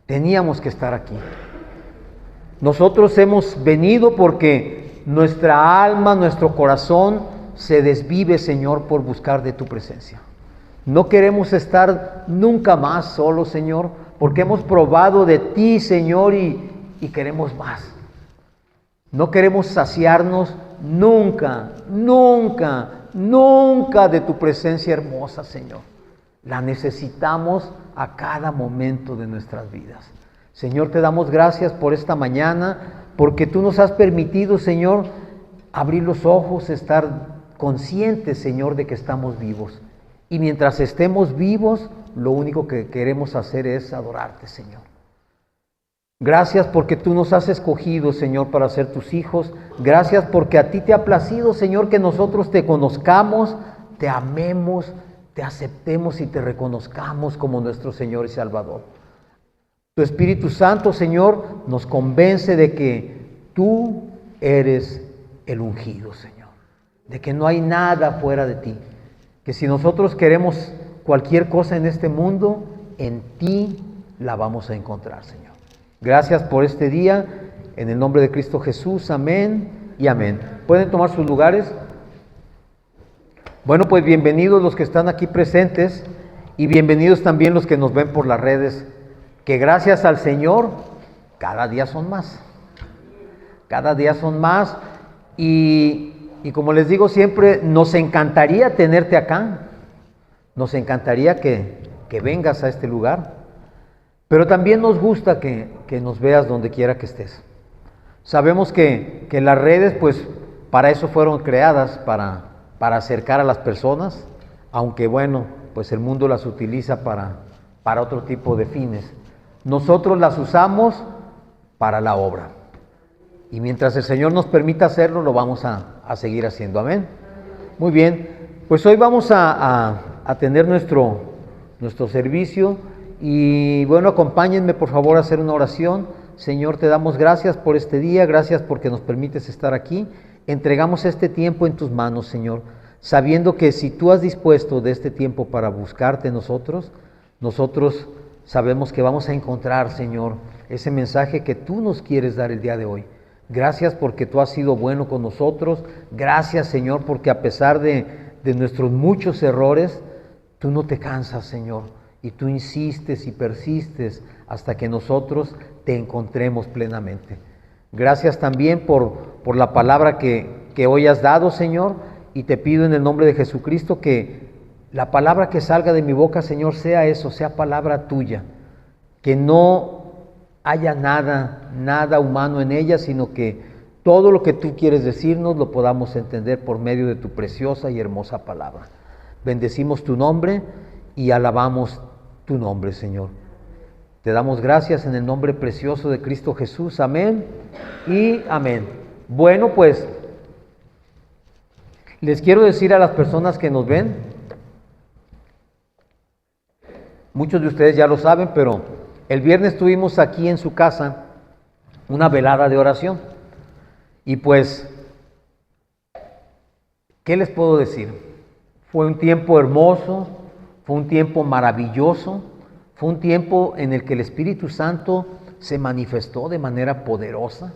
Teníamos que estar aquí. Nosotros hemos venido porque nuestra alma, nuestro corazón se desvive, Señor, por buscar de tu presencia. No queremos estar nunca más solos, Señor, porque hemos probado de ti, Señor, y queremos más. No queremos saciarnos nunca, nunca, nunca de tu presencia hermosa, Señor. La necesitamos a cada momento de nuestras vidas. Señor, te damos gracias por esta mañana, porque tú nos has permitido, Señor, abrir los ojos, estar conscientes, Señor, de que estamos vivos. Y mientras estemos vivos, lo único que queremos hacer es adorarte, Señor. Gracias porque tú nos has escogido, Señor, para ser tus hijos. Gracias porque a ti te ha placido, Señor, que nosotros te conozcamos, te amemos, te aceptemos y te reconozcamos como nuestro Señor y Salvador. Tu Espíritu Santo, Señor, nos convence de que tú eres el ungido, Señor. De que no hay nada fuera de ti. Que si nosotros queremos cualquier cosa en este mundo, en ti la vamos a encontrar, Señor. Gracias por este día, en el nombre de Cristo Jesús, amén y amén. ¿Pueden tomar sus lugares? Bueno, pues bienvenidos los que están aquí presentes y bienvenidos también los que nos ven por las redes, que gracias al Señor, cada día son más. Cada día son más y como les digo siempre, nos encantaría tenerte acá, nos encantaría que vengas a este lugar. Pero también nos gusta que nos veas donde quiera que estés. Sabemos que las redes, pues, para eso fueron creadas, para acercar a las personas, aunque bueno, pues el mundo las utiliza para otro tipo de fines. Nosotros las usamos para la obra. Y mientras el Señor nos permita hacerlo, lo vamos a seguir haciendo. Amén. Muy bien, pues hoy vamos a tener nuestro servicio. Y bueno, acompáñenme por favor a hacer una oración. Señor, te damos gracias por este día, gracias porque nos permites estar aquí. Entregamos este tiempo en tus manos, Señor, sabiendo que si tú has dispuesto de este tiempo para buscarte nosotros sabemos que vamos a encontrar, Señor, ese mensaje que tú nos quieres dar el día de hoy. Gracias porque tú has sido bueno con nosotros. Gracias, Señor, porque a pesar de nuestros muchos errores, tú no te cansas, Señor. Y tú insistes y persistes hasta que nosotros te encontremos plenamente. Gracias también por la palabra que hoy has dado, Señor, y te pido en el nombre de Jesucristo que la palabra que salga de mi boca, Señor, sea eso, sea palabra tuya, que no haya nada humano en ella, sino que todo lo que tú quieres decirnos lo podamos entender por medio de tu preciosa y hermosa palabra. Bendecimos tu nombre y alabamos tu nombre, Señor. Te damos gracias en el nombre precioso de Cristo Jesús. Amén y amén. Bueno, pues les quiero decir a las personas que nos ven, muchos de ustedes ya lo saben, pero el viernes tuvimos aquí en su casa una velada de oración. Y pues, ¿qué les puedo decir? Fue un tiempo hermoso. Fue un tiempo maravilloso, fue un tiempo en el que el Espíritu Santo se manifestó de manera poderosa.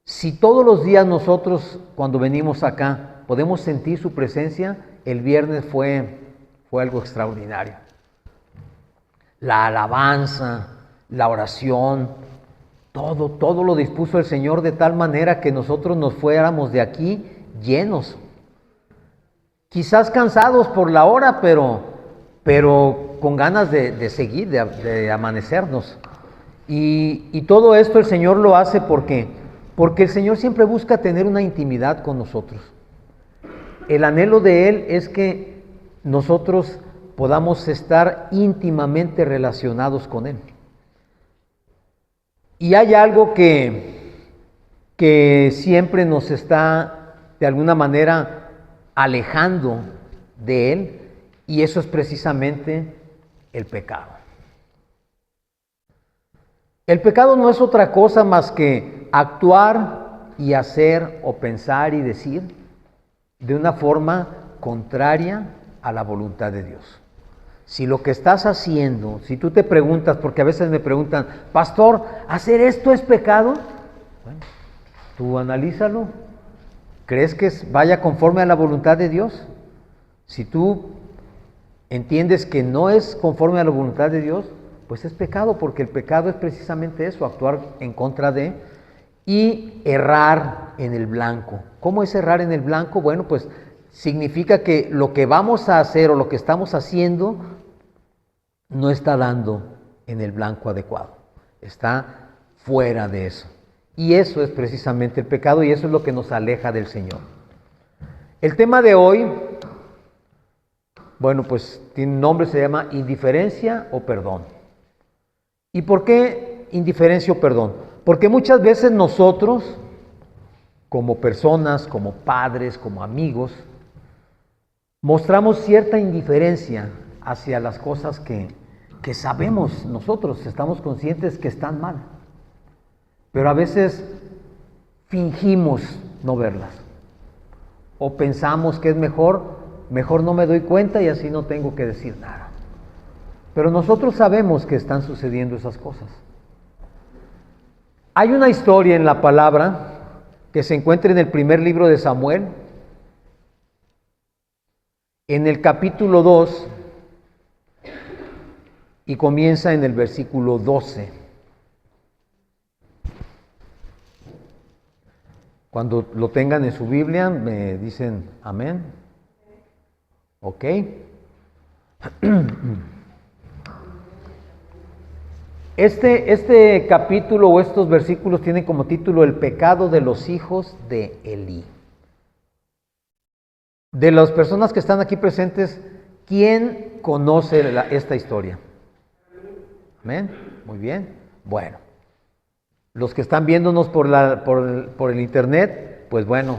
Si todos los días nosotros, cuando venimos acá, podemos sentir su presencia, el viernes fue algo extraordinario. La alabanza, la oración, todo lo dispuso el Señor de tal manera que nosotros nos fuéramos de aquí llenos. Quizás cansados por la hora, pero con ganas de seguir, de amanecernos. Y todo esto el Señor lo hace porque el Señor siempre busca tener una intimidad con nosotros. El anhelo de Él es que nosotros podamos estar íntimamente relacionados con Él. Y hay algo que siempre nos está, de alguna manera, alejando de Él, y eso es precisamente el pecado. El pecado no es otra cosa más que actuar y hacer o pensar y decir de una forma contraria a la voluntad de Dios. Si lo que estás haciendo, si tú te preguntas, porque a veces me preguntan, pastor, ¿hacer esto es pecado? Bueno, tú analízalo. ¿Crees que vaya conforme a la voluntad de Dios? Si tú entiendes que no es conforme a la voluntad de Dios, pues es pecado, porque el pecado es precisamente eso, actuar en contra de y errar en el blanco. ¿Cómo es errar en el blanco? Bueno, pues significa que lo que vamos a hacer o lo que estamos haciendo no está dando en el blanco adecuado, está fuera de eso. Y eso es precisamente el pecado y eso es lo que nos aleja del Señor. El tema de hoy, bueno, pues tiene un nombre, se llama indiferencia o perdón. ¿Y por qué indiferencia o perdón? Porque muchas veces nosotros, como personas, como padres, como amigos, mostramos cierta indiferencia hacia las cosas que sabemos nosotros, estamos conscientes que están mal. Pero a veces fingimos no verlas. O pensamos que es mejor no me doy cuenta y así no tengo que decir nada. Pero nosotros sabemos que están sucediendo esas cosas. Hay una historia en la palabra que se encuentra en el primer libro de Samuel, en el capítulo 2, y comienza en el versículo 12. Cuando lo tengan en su Biblia, me dicen amén. ¿Ok? Este capítulo o estos versículos tienen como título el pecado de los hijos de Elí. De las personas que están aquí presentes, ¿quién conoce esta historia? ¿Amén? Muy bien. Bueno, los que están viéndonos por el internet, pues bueno,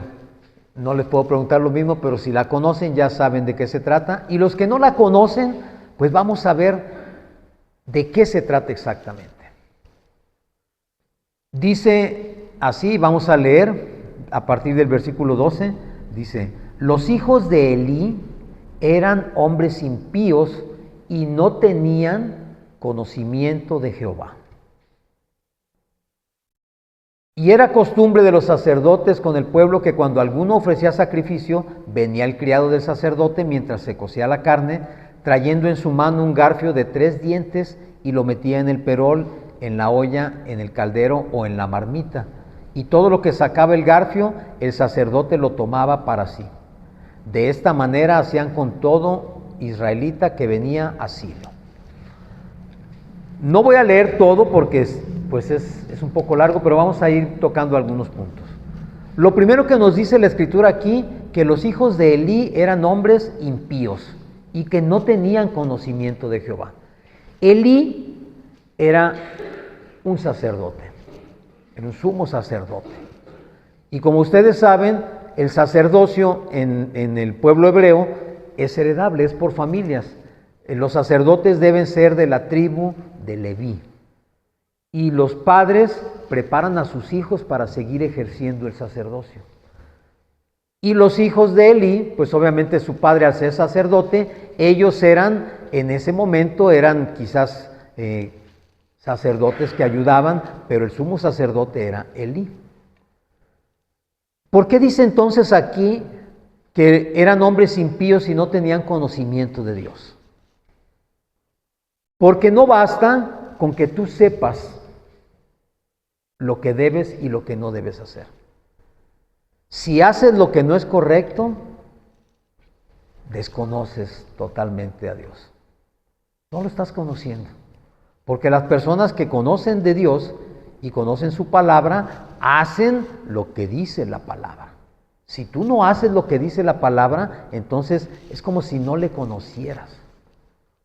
no les puedo preguntar lo mismo, pero si la conocen ya saben de qué se trata. Y los que no la conocen, pues vamos a ver de qué se trata exactamente. Dice así, vamos a leer a partir del versículo 12, dice: los hijos de Elí eran hombres impíos y no tenían conocimiento de Jehová. Y era costumbre de los sacerdotes con el pueblo que cuando alguno ofrecía sacrificio, venía el criado del sacerdote mientras se cocía la carne, trayendo en su mano un garfio de 3 dientes y lo metía en el perol, en la olla, en el caldero o en la marmita. Y todo lo que sacaba el garfio, el sacerdote lo tomaba para sí. De esta manera hacían con todo israelita que venía a Silo. No voy a leer todo porque es un poco largo, pero vamos a ir tocando algunos puntos. Lo primero que nos dice la escritura aquí, que los hijos de Elí eran hombres impíos y que no tenían conocimiento de Jehová. Elí era un sacerdote, era un sumo sacerdote. Y como ustedes saben, el sacerdocio en el pueblo hebreo es heredable, es por familias. Los sacerdotes deben ser de la tribu de Leví. Y los padres preparan a sus hijos para seguir ejerciendo el sacerdocio. Y los hijos de Elí, pues obviamente su padre al ser sacerdote, ellos eran, en ese momento, eran quizás sacerdotes que ayudaban, pero el sumo sacerdote era Elí. ¿Por qué dice entonces aquí que eran hombres impíos y no tenían conocimiento de Dios? Porque no basta con que tú sepas lo que debes y lo que no debes hacer. Si haces lo que no es correcto, desconoces totalmente a Dios. No lo estás conociendo. Porque las personas que conocen de Dios y conocen su palabra, hacen lo que dice la palabra. Si tú no haces lo que dice la palabra, entonces es como si no le conocieras.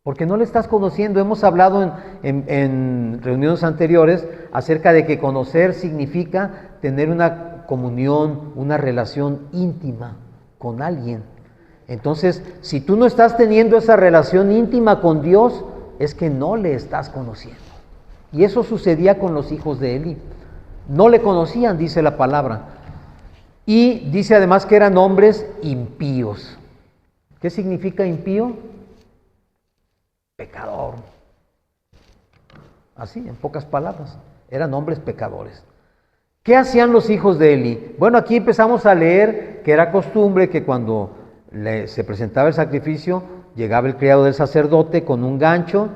Porque no le estás conociendo. Hemos hablado en reuniones anteriores acerca de que conocer significa tener una comunión, una relación íntima con alguien. Entonces, si tú no estás teniendo esa relación íntima con Dios, es que no le estás conociendo. Y eso sucedía con los hijos de Elí. No le conocían, dice la palabra. Y dice además que eran hombres impíos. ¿Qué significa impío? pecador. Así, en pocas palabras, eran hombres pecadores. ¿Qué hacían los hijos de Eli? Bueno, aquí empezamos a leer que era costumbre que cuando se presentaba el sacrificio, llegaba el criado del sacerdote con un gancho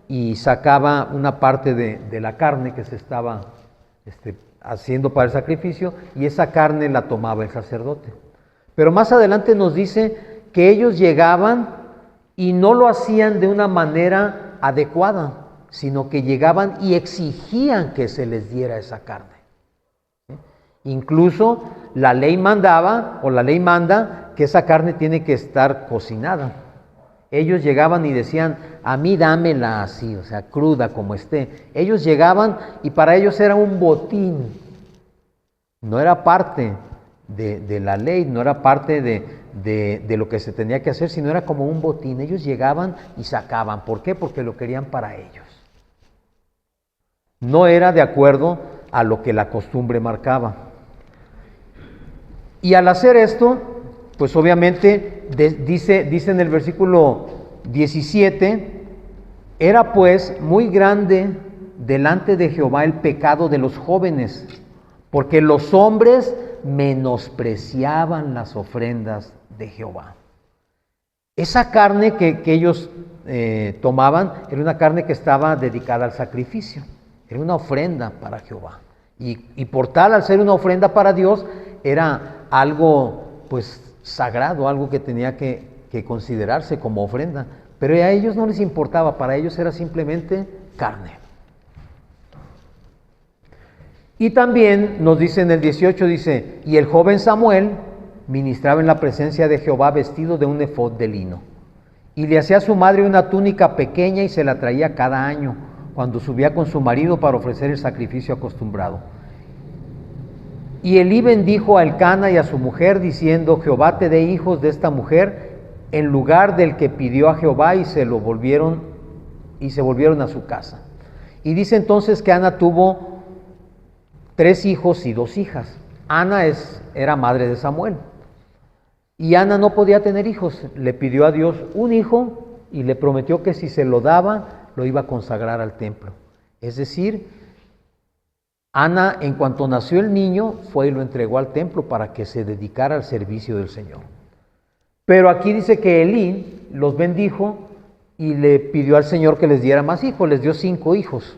y sacaba una parte de la carne que se estaba haciendo para el sacrificio, y esa carne la tomaba el sacerdote. Pero más adelante nos dice que ellos llegaban y no lo hacían de una manera adecuada, sino que llegaban y exigían que se les diera esa carne. Incluso la ley mandaba, o la ley manda, que esa carne tiene que estar cocinada. Ellos llegaban y decían, a mí dámela así, o sea, cruda como esté. Ellos llegaban y para ellos era un botín. No era parte de la ley, no era parte de lo que se tenía que hacer, sino era como un botín. Ellos llegaban y sacaban. ¿Por qué? Porque lo querían para ellos. No era de acuerdo a lo que la costumbre marcaba. Y al hacer esto, pues obviamente dice en el versículo 17, era pues muy grande delante de Jehová el pecado de los jóvenes, porque los hombres menospreciaban las ofrendas de Jehová. Esa carne que ellos tomaban era una carne que estaba dedicada al sacrificio, era una ofrenda para Jehová. Y por tal, al ser una ofrenda para Dios, era algo pues sagrado, algo que tenía que considerarse como ofrenda. Pero a ellos no les importaba, para ellos era simplemente carne. Y también nos dice en el 18, dice, y el joven Samuel ministraba en la presencia de Jehová vestido de un efod de lino. Y le hacía a su madre una túnica pequeña y se la traía cada año, cuando subía con su marido para ofrecer el sacrificio acostumbrado. Y Elí bendijo a Elcana y a su mujer, diciendo, Jehová te dé hijos de esta mujer, en lugar del que pidió a Jehová, y se volvieron a su casa. Y dice entonces que Ana tuvo 3 hijos y 2 hijas. Ana era madre de Samuel. Y Ana no podía tener hijos. Le pidió a Dios un hijo y le prometió que si se lo daba, lo iba a consagrar al templo. Es decir, Ana, en cuanto nació el niño, fue y lo entregó al templo para que se dedicara al servicio del Señor. Pero aquí dice que Elí los bendijo y le pidió al Señor que les diera más hijos. Les dio 5 hijos.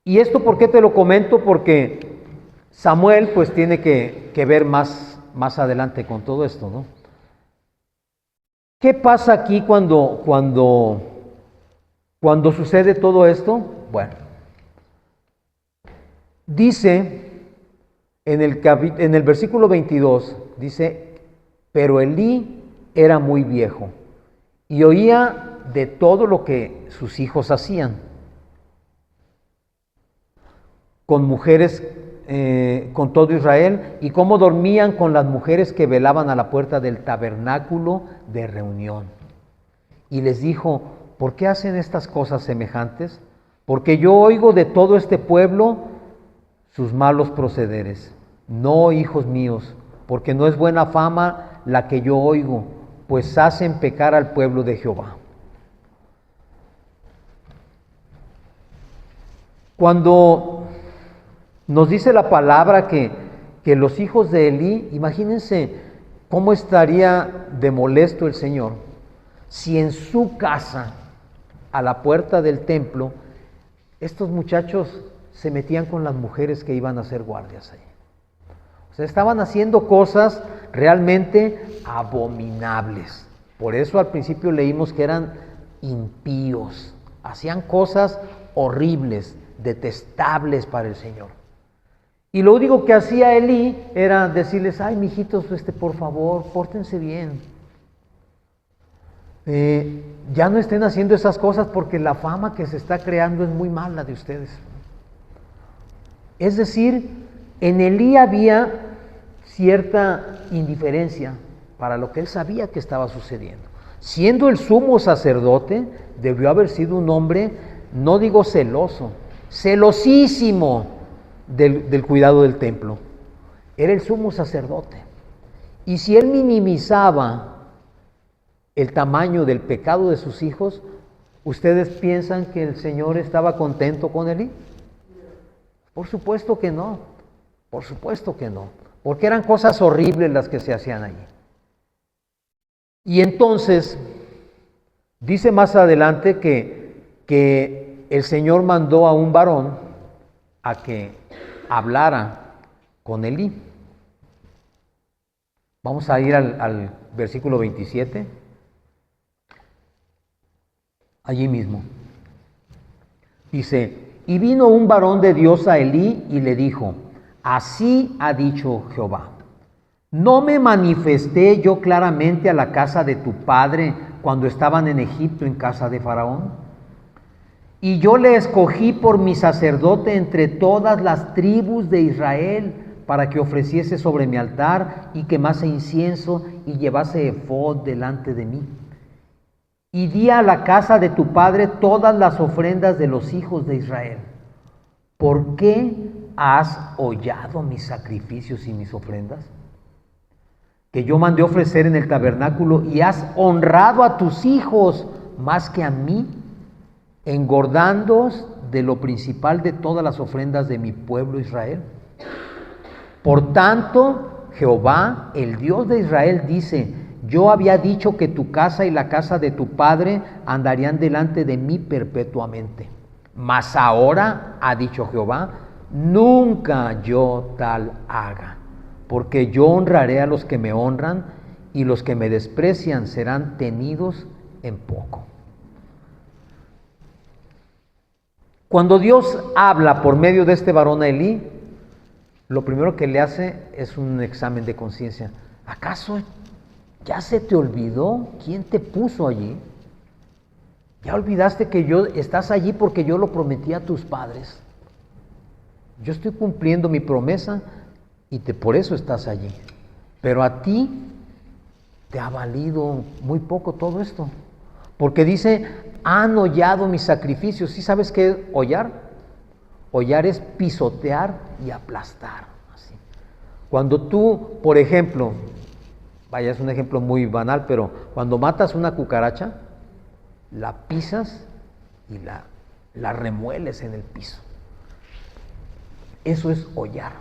¿Y esto por qué te lo comento? Porque Samuel pues tiene que ver más adelante con todo esto, ¿no? ¿Qué pasa aquí cuando sucede todo esto? Bueno, dice en el versículo 22, dice, pero Elí era muy viejo y oía de todo lo que sus hijos hacían con mujeres, con todo Israel, y cómo dormían con las mujeres que velaban a la puerta del tabernáculo de reunión. Y les dijo, ¿por qué hacen estas cosas semejantes? Porque yo oigo de todo este pueblo sus malos procederes. No, hijos míos, porque no es buena fama la que yo oigo, pues hacen pecar al pueblo de Jehová. Cuando nos dice la palabra que los hijos de Elí, imagínense cómo estaría de molesto el Señor si en su casa, a la puerta del templo, estos muchachos se metían con las mujeres que iban a ser guardias ahí. O sea, estaban haciendo cosas realmente abominables. Por eso al principio leímos que eran impíos, hacían cosas horribles, detestables para el Señor. Y lo único que hacía Elí era decirles, ay, mijitos, por favor, pórtense bien. Ya no estén haciendo esas cosas porque la fama que se está creando es muy mala de ustedes. Es decir, en Elí había cierta indiferencia para lo que él sabía que estaba sucediendo. Siendo el sumo sacerdote, debió haber sido un hombre, no digo celoso, celosísimo del cuidado del templo. Era el sumo sacerdote. Y si él minimizaba el tamaño del pecado de sus hijos, ¿ustedes piensan que el Señor estaba contento con Elí? Por supuesto que no, por supuesto que no, porque eran cosas horribles las que se hacían allí. Y entonces, dice más adelante que el Señor mandó a un varón a que hablara con Elí. Vamos a ir al versículo 27, allí mismo. Dice, y vino un varón de Dios a Elí y le dijo, así ha dicho Jehová, ¿no me manifesté yo claramente a la casa de tu padre cuando estaban en Egipto en casa de Faraón? Y yo le escogí por mi sacerdote entre todas las tribus de Israel para que ofreciese sobre mi altar y quemase incienso y llevase efod delante de mí. Y di a la casa de tu padre todas las ofrendas de los hijos de Israel. ¿Por qué has hollado mis sacrificios y mis ofrendas que yo mandé ofrecer en el tabernáculo, y has honrado a tus hijos más que a mí, engordándoos de lo principal de todas las ofrendas de mi pueblo Israel? Por tanto, Jehová, el Dios de Israel, dice, yo había dicho que tu casa y la casa de tu padre andarían delante de mí perpetuamente. Mas ahora, ha dicho Jehová, nunca yo tal haga, porque yo honraré a los que me honran, y los que me desprecian serán tenidos en poco. Cuando Dios habla por medio de este varón a Elí, lo primero que le hace es un examen de conciencia. ¿Acaso ya se te olvidó quién te puso allí? ¿Ya olvidaste que estás allí porque yo lo prometí a tus padres? Yo estoy cumpliendo mi promesa y por eso estás allí. Pero a ti te ha valido muy poco todo esto. Porque dice, han hollado mis sacrificios. ¿Sí sabes qué es hollar? Hollar es pisotear y aplastar. Así. Cuando tú, por ejemplo, vaya, es un ejemplo muy banal, pero cuando matas una cucaracha, la pisas y la remueles en el piso. Eso es hollar.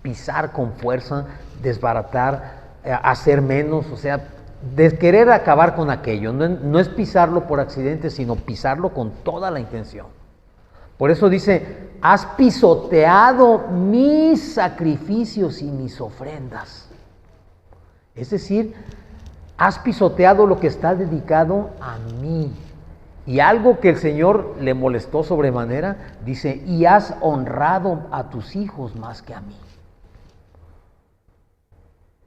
Pisar con fuerza, desbaratar, hacer menos, o sea, de querer acabar con aquello. No es pisarlo por accidente, sino pisarlo con toda la intención. Por eso dice, has pisoteado mis sacrificios y mis ofrendas. Es decir, has pisoteado lo que está dedicado a mí. Y algo que el Señor le molestó sobremanera, dice, y has honrado a tus hijos más que a mí.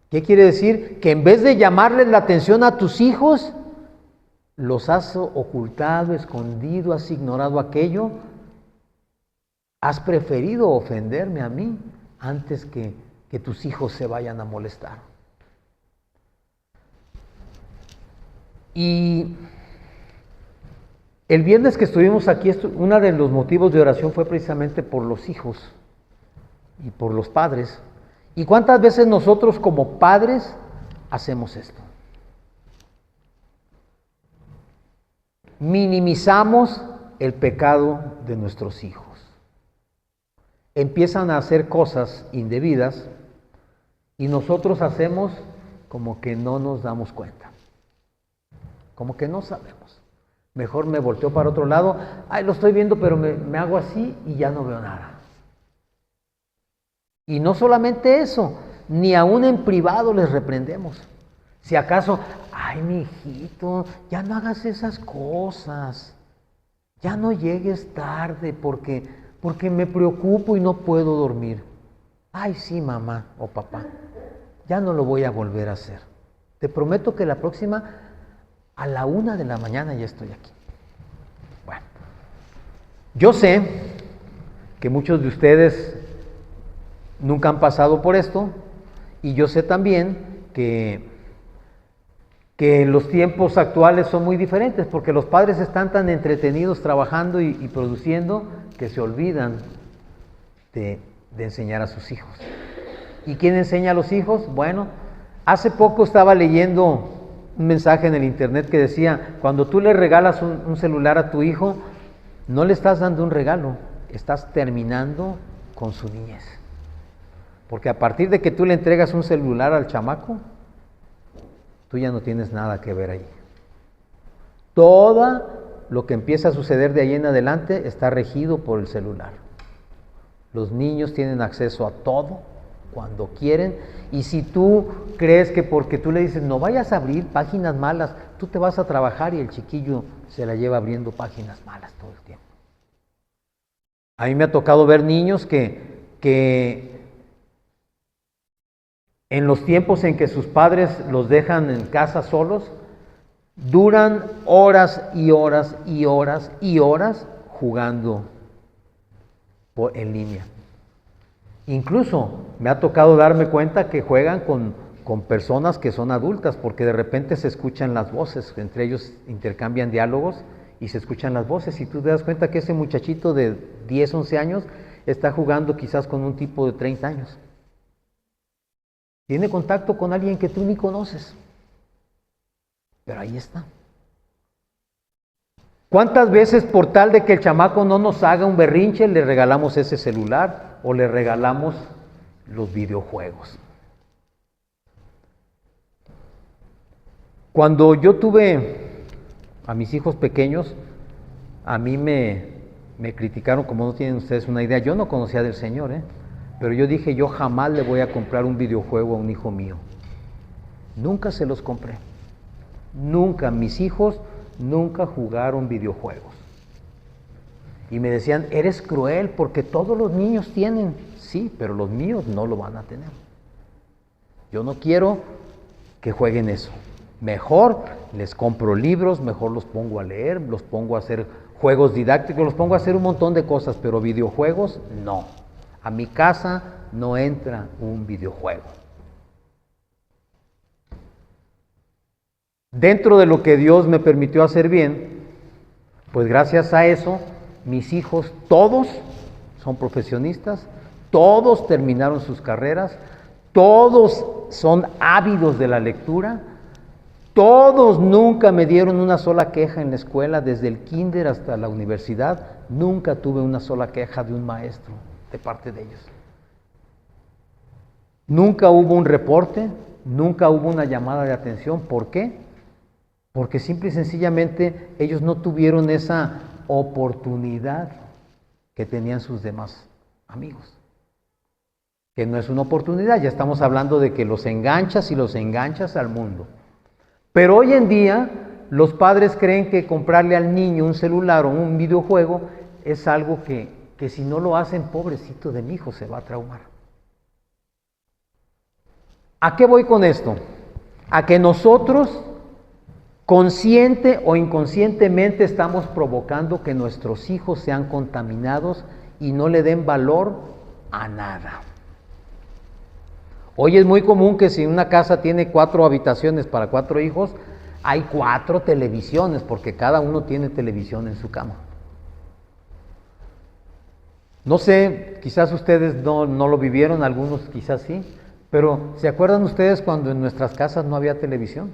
¿Qué quiere decir? Que en vez de llamarles la atención a tus hijos, los has ocultado, escondido, has ignorado aquello. Has preferido ofenderme a mí antes que tus hijos se vayan a molestar. Y el viernes que estuvimos aquí, uno de los motivos de oración fue precisamente por los hijos y por los padres. ¿Y cuántas veces nosotros como padres hacemos esto? Minimizamos el pecado de nuestros hijos. Empiezan a hacer cosas indebidas y nosotros hacemos como que no nos damos cuenta, como que no sabemos. Mejor me volteo para otro lado, lo estoy viendo, pero me hago así y ya no veo nada. Y no solamente eso, ni aún en privado les reprendemos. Si acaso, mi hijito, ya no hagas esas cosas, ya no llegues tarde porque me preocupo y no puedo dormir. Sí, mamá o papá, ya no lo voy a volver a hacer. Te prometo que la próxima, a la 1 de la mañana ya estoy aquí. Bueno, yo sé que muchos de ustedes nunca han pasado por esto, y yo sé también que los tiempos actuales son muy diferentes, porque los padres están tan entretenidos trabajando y produciendo que se olvidan de enseñar a sus hijos. ¿Y quién enseña a los hijos? Bueno, hace poco estaba leyendo un mensaje en el internet que decía, cuando tú le regalas un celular a tu hijo, no le estás dando un regalo, estás terminando con su niñez. Porque a partir de que tú le entregas un celular al chamaco, tú ya no tienes nada que ver ahí. Todo lo que empieza a suceder de ahí en adelante está regido por el celular. Los niños tienen acceso a todo cuando quieren, y si tú crees que porque tú le dices no vayas a abrir páginas malas, tú te vas a trabajar y el chiquillo se la lleva abriendo páginas malas todo el tiempo. A mí me ha tocado ver niños que en los tiempos en que sus padres los dejan en casa solos, duran horas y horas y horas y horas jugando en línea. Incluso me ha tocado darme cuenta que juegan con personas que son adultas, porque de repente se escuchan las voces, entre ellos intercambian diálogos y se escuchan las voces, y tú te das cuenta que ese muchachito de 10, 11 años está jugando quizás con un tipo de 30 años. Tiene contacto con alguien que tú ni conoces, pero ahí está. ¿Cuántas veces por tal de que el chamaco no nos haga un berrinche le regalamos ese celular o le regalamos los videojuegos? Cuando yo tuve a mis hijos pequeños, a mí me criticaron, como no tienen ustedes una idea. Yo no conocía del Señor, pero yo dije, yo jamás le voy a comprar un videojuego a un hijo mío. Nunca se los compré. Nunca, mis hijos nunca jugaron videojuegos. Y me decían, eres cruel porque todos los niños tienen. Sí, pero los míos no lo van a tener. Yo no quiero que jueguen eso. Mejor les compro libros, mejor los pongo a leer, los pongo a hacer juegos didácticos, los pongo a hacer un montón de cosas, pero videojuegos no. A mi casa no entra un videojuego. Dentro de lo que Dios me permitió hacer bien, pues gracias a eso, mis hijos todos son profesionistas, todos terminaron sus carreras, todos son ávidos de la lectura, todos nunca me dieron una sola queja en la escuela, desde el kinder hasta la universidad, nunca tuve una sola queja de un maestro de parte de ellos. Nunca hubo un reporte, nunca hubo una llamada de atención. ¿Por qué? Porque simple y sencillamente ellos no tuvieron esa oportunidad que tenían sus demás amigos. Que no es una oportunidad, ya estamos hablando de que los enganchas y los enganchas al mundo. Pero hoy en día los padres creen que comprarle al niño un celular o un videojuego es algo que si no lo hacen, pobrecito de mi hijo, se va a traumar. ¿A qué voy con esto? A que nosotros, consciente o inconscientemente, estamos provocando que nuestros hijos sean contaminados y no le den valor a nada. Hoy es muy común que si una casa tiene 4 habitaciones para 4 hijos, hay 4 televisiones, porque cada uno tiene televisión en su cama. No sé, quizás ustedes no lo vivieron, algunos quizás sí, pero ¿se acuerdan ustedes cuando en nuestras casas no había televisión?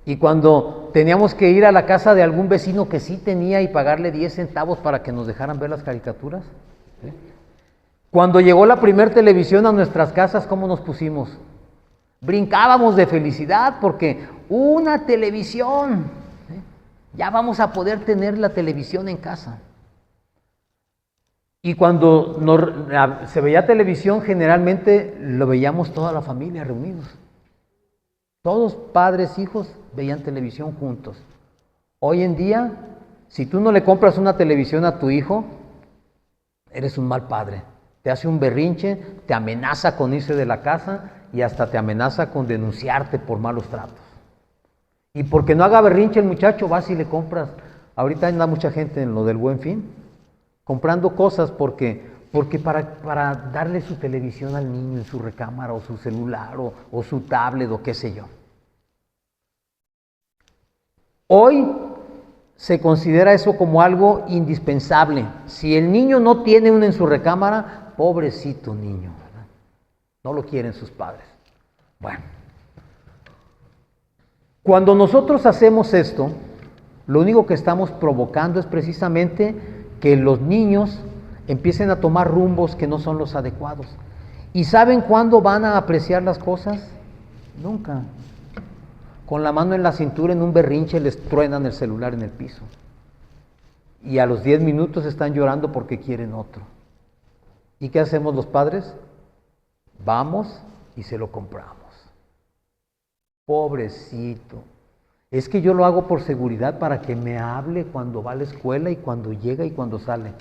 Y cuando teníamos que ir a la casa de algún vecino que sí tenía y pagarle 10 centavos para que nos dejaran ver las caricaturas. ¿Sí? Cuando llegó la primera televisión a nuestras casas, ¿cómo nos pusimos? Brincábamos de felicidad porque una televisión. ¿Sí? Ya vamos a poder tener la televisión en casa. Y cuando se veía televisión, generalmente lo veíamos toda la familia reunidos. Todos, padres, hijos, veían televisión juntos. Hoy en día, si tú no le compras una televisión a tu hijo, eres un mal padre. Te hace un berrinche, te amenaza con irse de la casa y hasta te amenaza con denunciarte por malos tratos. Y porque no haga berrinche el muchacho, vas y le compras. Ahorita anda mucha gente en lo del Buen Fin, comprando cosas porque para darle su televisión al niño en su recámara o su celular o su tablet o qué sé yo. Hoy se considera eso como algo indispensable. Si el niño no tiene uno en su recámara, pobrecito niño, ¿verdad? No lo quieren sus padres. Bueno, Cuando nosotros hacemos esto, lo único que estamos provocando es precisamente que los niños empiecen a tomar rumbos que no son los adecuados. ¿Y saben cuándo van a apreciar las cosas? Nunca. Con la mano en la cintura, en un berrinche, les truenan el celular en el piso. Y a los 10 minutos están llorando porque quieren otro. ¿Y qué hacemos los padres? Vamos y se lo compramos. Pobrecito. Es que yo lo hago por seguridad para que me hable cuando va a la escuela y cuando llega y cuando sale.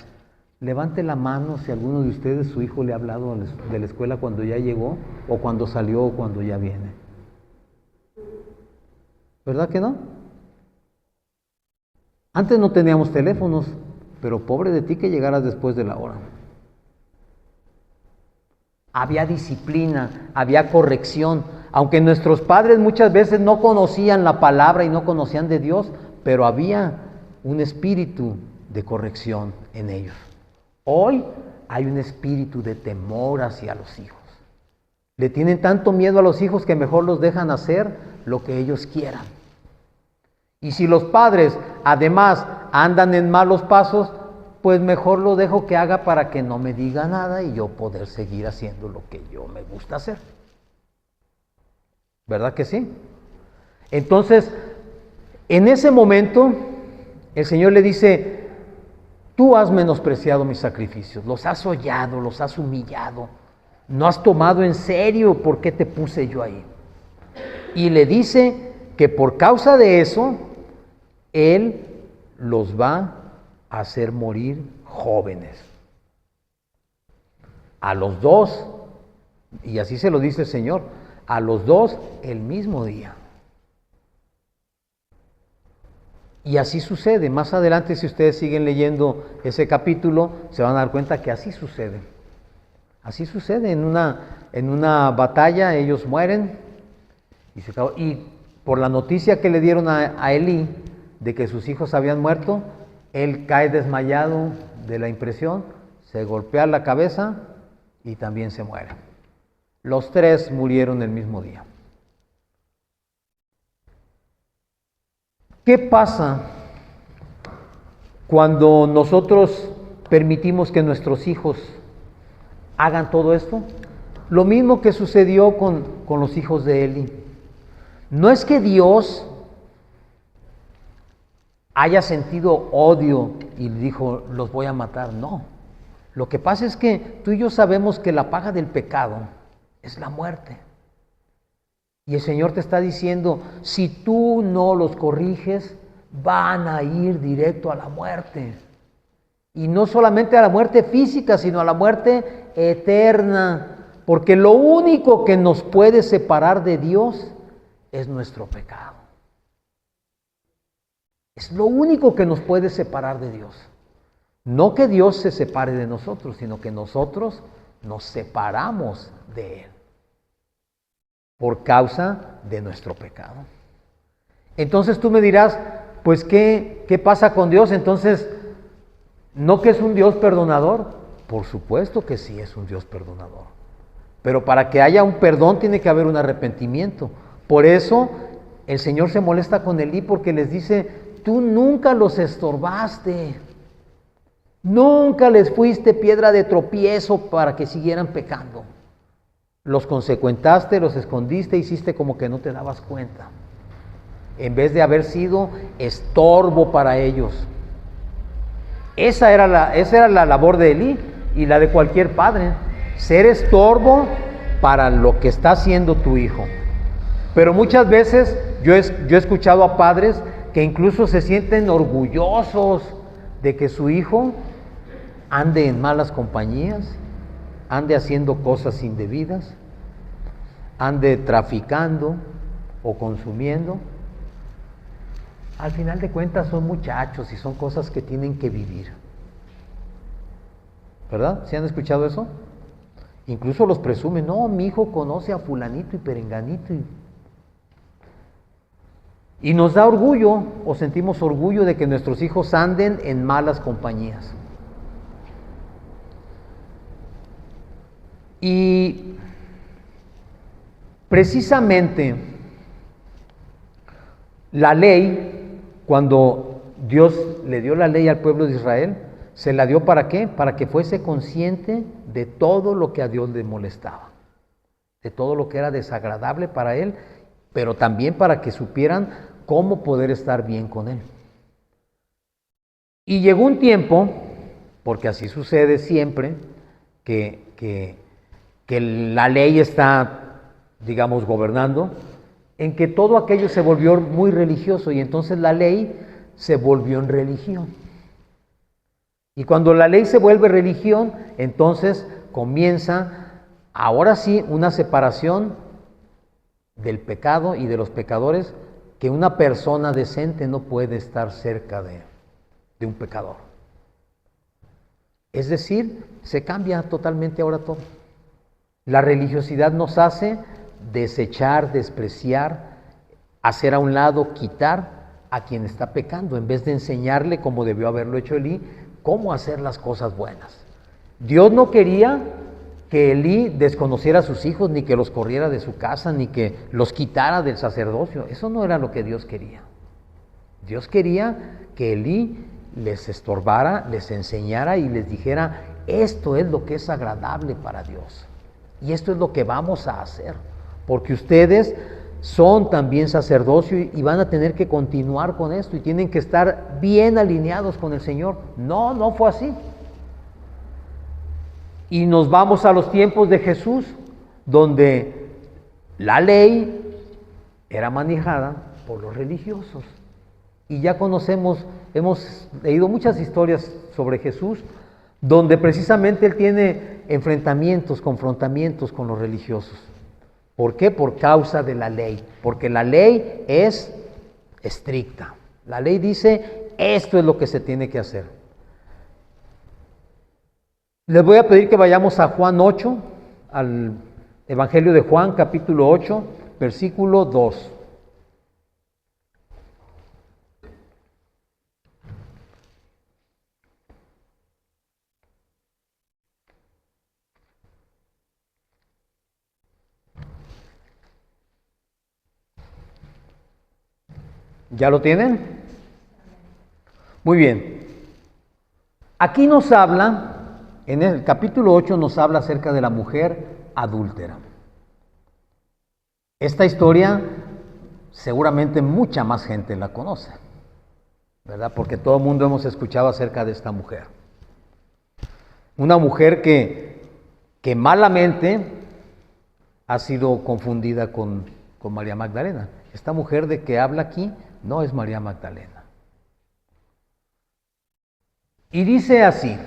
Levante la mano si alguno de ustedes, su hijo le ha hablado de la escuela cuando ya llegó, o cuando salió, o cuando ya viene. ¿Verdad que no? Antes no teníamos teléfonos, pero pobre de ti que llegaras después de la hora. Había disciplina, había corrección. Aunque nuestros padres muchas veces no conocían la palabra y no conocían de Dios, pero había un espíritu de corrección en ellos. Hoy hay un espíritu de temor hacia los hijos. Le tienen tanto miedo a los hijos que mejor los dejan hacer lo que ellos quieran. Y si los padres además andan en malos pasos, pues mejor lo dejo que haga para que no me diga nada y yo poder seguir haciendo lo que yo me gusta hacer. ¿Verdad que sí? Entonces, en ese momento, el Señor le dice: tú has menospreciado mis sacrificios, los has hollado, los has humillado, no has tomado en serio por qué te puse yo ahí. Y le dice que por causa de eso, Él los va a hacer morir jóvenes. A los dos, y así se lo dice el Señor, a los dos el mismo día. Y así sucede. Más adelante, si ustedes siguen leyendo ese capítulo, se van a dar cuenta que así sucede. Así sucede. En una batalla ellos mueren y por la noticia que le dieron a Elí de que sus hijos habían muerto, él cae desmayado de la impresión, se golpea la cabeza y también se muere. Los tres murieron el mismo día. ¿Qué pasa cuando nosotros permitimos que nuestros hijos hagan todo esto? Lo mismo que sucedió con los hijos de Eli. No es que Dios haya sentido odio y dijo, los voy a matar, no. Lo que pasa es que tú y yo sabemos que la paga del pecado es la muerte. Y el Señor te está diciendo, si tú no los corriges, van a ir directo a la muerte. Y no solamente a la muerte física, sino a la muerte eterna. Porque lo único que nos puede separar de Dios es nuestro pecado. Es lo único que nos puede separar de Dios. No que Dios se separe de nosotros, sino que nosotros nos separamos de Él por causa de nuestro pecado. Entonces tú me dirás, pues ¿qué pasa con Dios? Entonces, ¿no que es un Dios perdonador? Por supuesto que sí es un Dios perdonador. Pero para que haya un perdón tiene que haber un arrepentimiento. Por eso el Señor se molesta con Elí porque les dice, tú nunca los estorbaste. Nunca les fuiste piedra de tropiezo para que siguieran pecando. Los consecuentaste, los escondiste, hiciste como que no te dabas cuenta. En vez de haber sido estorbo para ellos. Esa era la labor de Elí y la de cualquier padre. Ser estorbo para lo que está haciendo tu hijo. Pero muchas veces yo he escuchado a padres que incluso se sienten orgullosos de que su hijo ande en malas compañías, ande haciendo cosas indebidas, ande traficando o consumiendo. Al final de cuentas son muchachos y son cosas que tienen que vivir. ¿Verdad? ¿Sí han escuchado eso? Incluso los presumen, no, mi hijo conoce a fulanito y perenganito. Y nos da orgullo o sentimos orgullo de que nuestros hijos anden en malas compañías. Y precisamente La ley, cuando Dios le dio la ley al pueblo de Israel, ¿se la dio para qué? Para que fuese consciente de todo lo que a Dios le molestaba, de todo lo que era desagradable para él, pero también para que supieran cómo poder estar bien con él. Y llegó un tiempo, porque así sucede siempre, que la ley está, digamos, gobernando, en que todo aquello se volvió muy religioso y entonces la ley se volvió en religión. Y cuando la ley se vuelve religión, entonces comienza, ahora sí, una separación del pecado y de los pecadores, que una persona decente no puede estar cerca de un pecador. Es decir, se cambia totalmente ahora todo. La religiosidad nos hace desechar, despreciar, hacer a un lado, quitar a quien está pecando, en vez de enseñarle, como debió haberlo hecho Elí, cómo hacer las cosas buenas. Dios no quería que Elí desconociera a sus hijos, ni que los corriera de su casa, ni que los quitara del sacerdocio. Eso no era lo que Dios quería. Dios quería que Elí les estorbara, les enseñara y les dijera, esto es lo que es agradable para Dios. Y esto es lo que vamos a hacer, porque ustedes son también sacerdocio y van a tener que continuar con esto y tienen que estar bien alineados con el Señor. No, no fue así. Y nos vamos a los tiempos de Jesús, donde la ley era manejada por los religiosos. Y ya conocemos, hemos leído muchas historias sobre Jesús, donde precisamente Él tiene enfrentamientos, confrontamientos con los religiosos. ¿Por qué? Por causa de la ley, porque la ley es estricta. La ley dice, esto es lo que se tiene que hacer. Les voy a pedir que vayamos a Juan 8, al Evangelio de Juan, capítulo 8, versículo 2. ¿Ya lo tienen? Muy bien. Aquí nos habla, en el capítulo 8 nos habla acerca de la mujer adúltera. Esta historia seguramente mucha más gente la conoce, ¿verdad? Porque todo el mundo hemos escuchado acerca de esta mujer. Una mujer que malamente ha sido confundida con María Magdalena. Esta mujer de que habla aquí no es María Magdalena. Y dice así,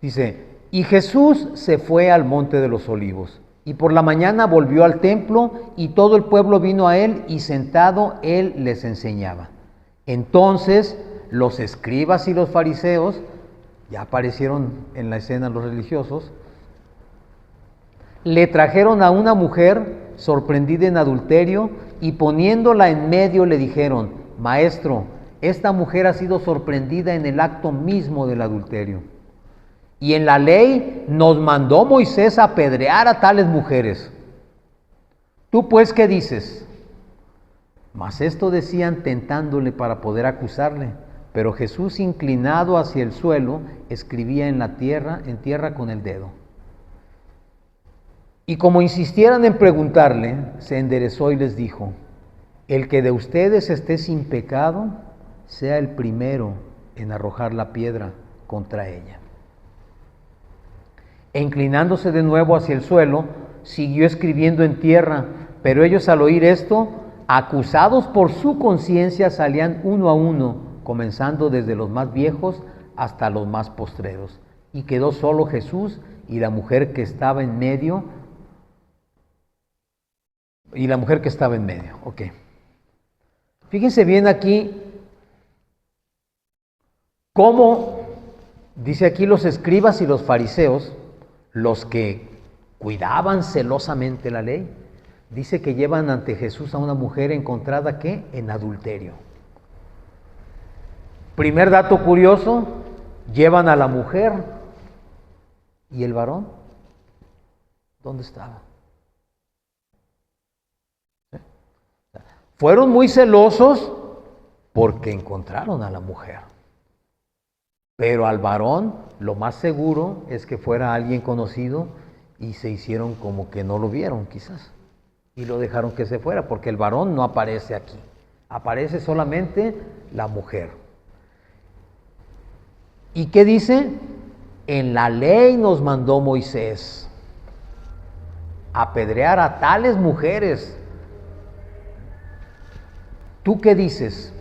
dice, y Jesús se fue al monte de los olivos, y por la mañana volvió al templo, y todo el pueblo vino a él, y sentado él les enseñaba. Entonces los escribas y los fariseos, ya aparecieron en la escena los religiosos, le trajeron a una mujer sorprendida en adulterio, y poniéndola en medio le dijeron, Maestro, esta mujer ha sido sorprendida en el acto mismo del adulterio. Y en la ley nos mandó Moisés a apedrear a tales mujeres. ¿Tú pues qué dices? Mas esto decían tentándole para poder acusarle. Pero Jesús, inclinado hacia el suelo, escribía en tierra con el dedo. Y como insistieran en preguntarle, se enderezó y les dijo, el que de ustedes esté sin pecado, sea el primero en arrojar la piedra contra ella. E inclinándose de nuevo hacia el suelo, siguió escribiendo en tierra, pero ellos al oír esto, acusados por su conciencia, salían uno a uno, comenzando desde los más viejos hasta los más postreros. Y quedó solo Jesús y la mujer que estaba en medio, ok. Fíjense bien aquí cómo, dice aquí los escribas y los fariseos, los que cuidaban celosamente la ley, dice que llevan ante Jesús a una mujer encontrada, ¿qué? En adulterio. Primer dato curioso, llevan a la mujer y el varón, ¿dónde estaba? Fueron muy celosos porque encontraron a la mujer. Pero al varón, lo más seguro es que fuera alguien conocido y se hicieron como que no lo vieron quizás. Y lo dejaron que se fuera, porque el varón no aparece aquí. Aparece solamente la mujer. ¿Y qué dice? En la ley nos mandó Moisés apedrear a tales mujeres. ¿Tú qué dices?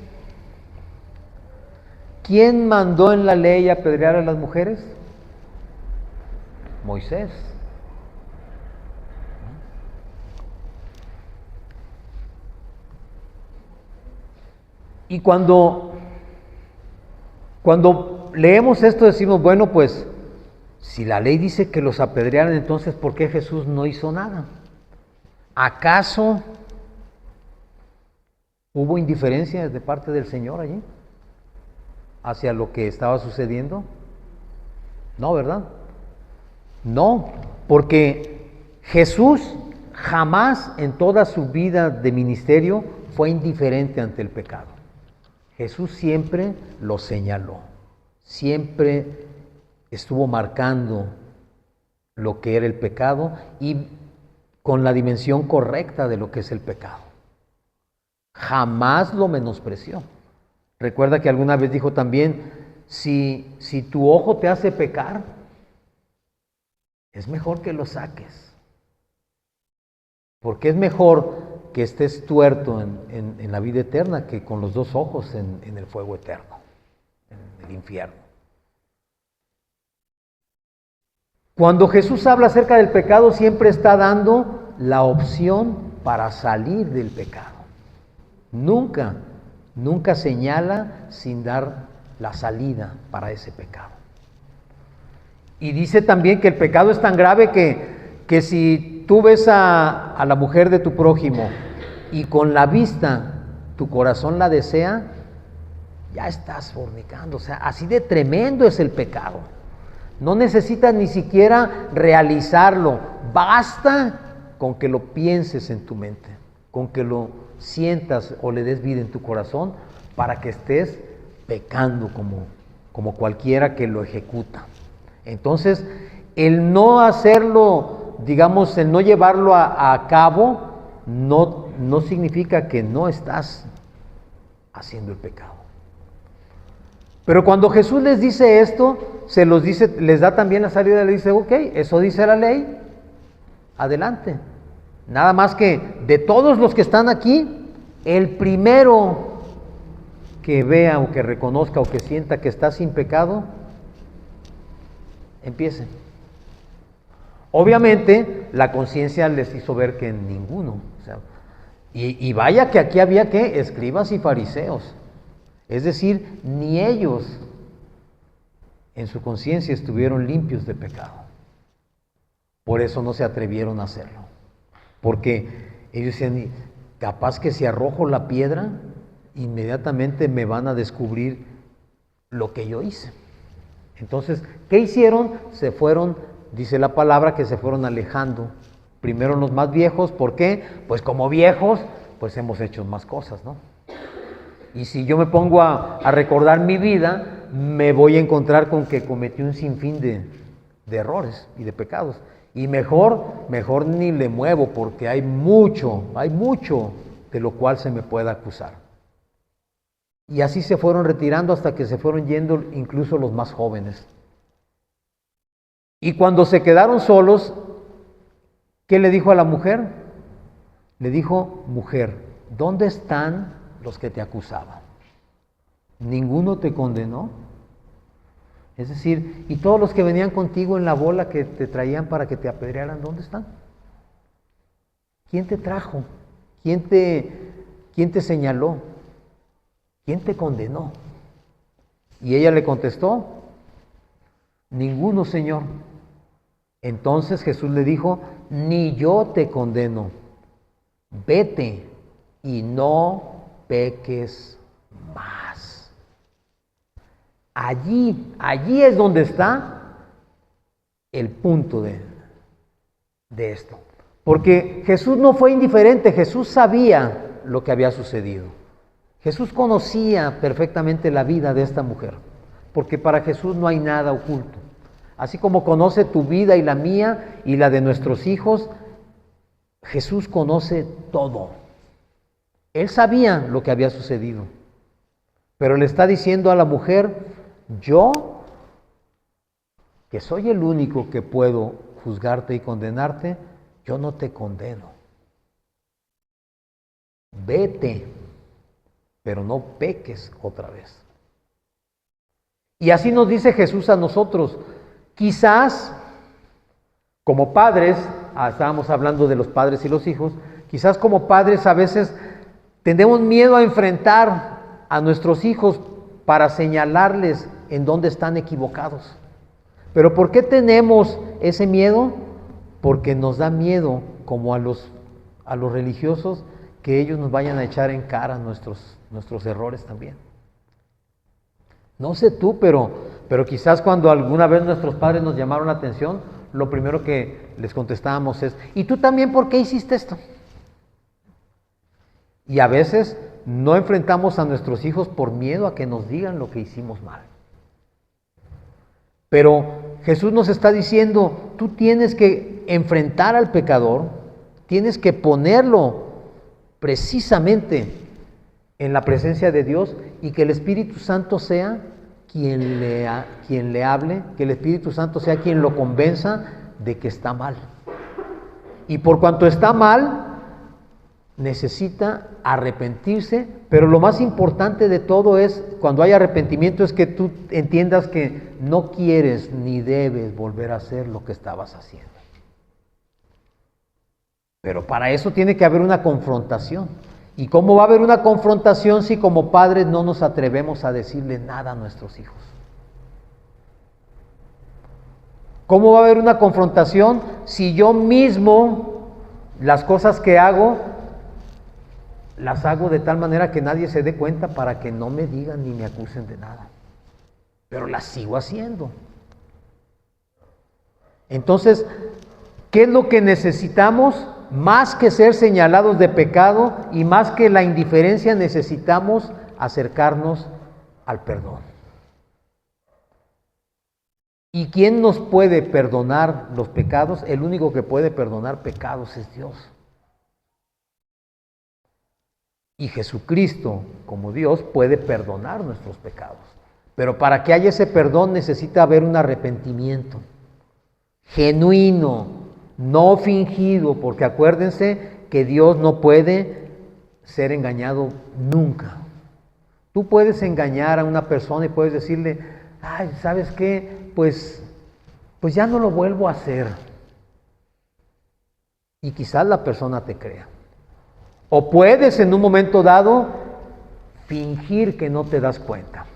¿Quién mandó en la ley apedrear a las mujeres? Moisés. Y cuando leemos esto decimos, bueno, pues si la ley dice que los apedrearan, entonces ¿por qué Jesús no hizo nada? ¿Acaso hubo indiferencia de parte del Señor allí hacia lo que estaba sucediendo? No, ¿verdad? No, porque Jesús jamás en toda su vida de ministerio fue indiferente ante el pecado. Jesús siempre lo señaló, siempre estuvo marcando lo que era el pecado y con la dimensión correcta de lo que es el pecado. Jamás lo menospreció. Recuerda que alguna vez dijo también, si tu ojo te hace pecar, es mejor que lo saques. Porque es mejor que estés tuerto en la vida eterna que con los dos ojos en el fuego eterno, en el infierno. Cuando Jesús habla acerca del pecado, siempre está dando la opción para salir del pecado. Nunca señala sin dar la salida para ese pecado. Y dice también que el pecado es tan grave que si tú ves a la mujer de tu prójimo y con la vista tu corazón la desea, ya estás fornicando. O sea, así de tremendo es el pecado. No necesitas ni siquiera realizarlo. Basta con que lo pienses en tu mente, con que lo sientas o le des vida en tu corazón para que estés pecando como cualquiera que lo ejecuta. Entonces, el no hacerlo, digamos, el no llevarlo a cabo, no significa que no estás haciendo el pecado. Pero cuando Jesús les dice esto, les da también la salida, le dice, ok, eso dice la ley, adelante. Nada más que de todos los que están aquí, el primero que vea o que reconozca o que sienta que está sin pecado, empiecen. Obviamente, la conciencia les hizo ver que ninguno. O sea, y vaya que aquí había que escribas y fariseos. Es decir, ni ellos en su conciencia estuvieron limpios de pecado. Por eso no se atrevieron a hacerlo. Porque ellos decían, capaz que si arrojo la piedra, inmediatamente me van a descubrir lo que yo hice. Entonces, ¿qué hicieron? Se fueron, dice la palabra, que se fueron alejando. Primero los más viejos, ¿por qué? Pues como viejos, pues hemos hecho más cosas, ¿no? Y si yo me pongo a recordar mi vida, me voy a encontrar con que cometí un sinfín de errores y de pecados. Y mejor ni le muevo, porque hay mucho de lo cual se me pueda acusar. Y así se fueron retirando hasta que se fueron yendo incluso los más jóvenes. Y cuando se quedaron solos, ¿qué le dijo a la mujer? Le dijo, mujer, ¿dónde están los que te acusaban? ¿Ninguno te condenó? Es decir, ¿y todos los que venían contigo en la bola que te traían para que te apedrearan, dónde están? ¿Quién te trajo? ¿Quién te señaló? ¿Quién te condenó? Y ella le contestó, ninguno, Señor. Entonces Jesús le dijo, ni yo te condeno, vete y no peques más. Allí es donde está el punto de esto. Porque Jesús no fue indiferente, Jesús sabía lo que había sucedido. Jesús conocía perfectamente la vida de esta mujer, porque para Jesús no hay nada oculto. Así como conoce tu vida y la mía y la de nuestros hijos, Jesús conoce todo. Él sabía lo que había sucedido, pero le está diciendo a la mujer, yo, que soy el único que puedo juzgarte y condenarte, yo no te condeno. Vete, pero no peques otra vez. Y así nos dice Jesús a nosotros. Quizás, como padres, estábamos hablando de los padres y los hijos, quizás como padres a veces tenemos miedo a enfrentar a nuestros hijos para señalarles en dónde están equivocados. ¿Pero por qué tenemos ese miedo? Porque nos da miedo, como a los religiosos, que ellos nos vayan a echar en cara nuestros errores también. No sé tú, pero quizás cuando alguna vez nuestros padres nos llamaron la atención, lo primero que les contestábamos es, ¿y tú también por qué hiciste esto? Y a veces no enfrentamos a nuestros hijos por miedo a que nos digan lo que hicimos mal. Pero Jesús nos está diciendo, tú tienes que enfrentar al pecador, tienes que ponerlo precisamente en la presencia de Dios y que el Espíritu Santo sea quien le hable, que el Espíritu Santo sea quien lo convenza de que está mal. Y por cuanto está mal, necesita arrepentirse, pero lo más importante de todo es, cuando hay arrepentimiento, es que tú entiendas que no quieres ni debes volver a hacer lo que estabas haciendo. Pero para eso tiene que haber una confrontación. ¿Y cómo va a haber una confrontación si como padres no nos atrevemos a decirle nada a nuestros hijos? ¿Cómo va a haber una confrontación si yo mismo las cosas que hago, las hago de tal manera que nadie se dé cuenta para que no me digan ni me acusen de nada? Pero las sigo haciendo. Entonces, ¿qué es lo que necesitamos? Más que ser señalados de pecado y más que la indiferencia, necesitamos acercarnos al perdón. ¿Y quién nos puede perdonar los pecados? El único que puede perdonar pecados es Dios. Y Jesucristo, como Dios, puede perdonar nuestros pecados. Pero para que haya ese perdón necesita haber un arrepentimiento genuino, no fingido, porque acuérdense que Dios no puede ser engañado nunca. Tú puedes engañar a una persona y puedes decirle, ay, ¿sabes qué? Pues ya no lo vuelvo a hacer. Y quizás la persona te crea. O puedes en un momento dado fingir que no te das cuenta.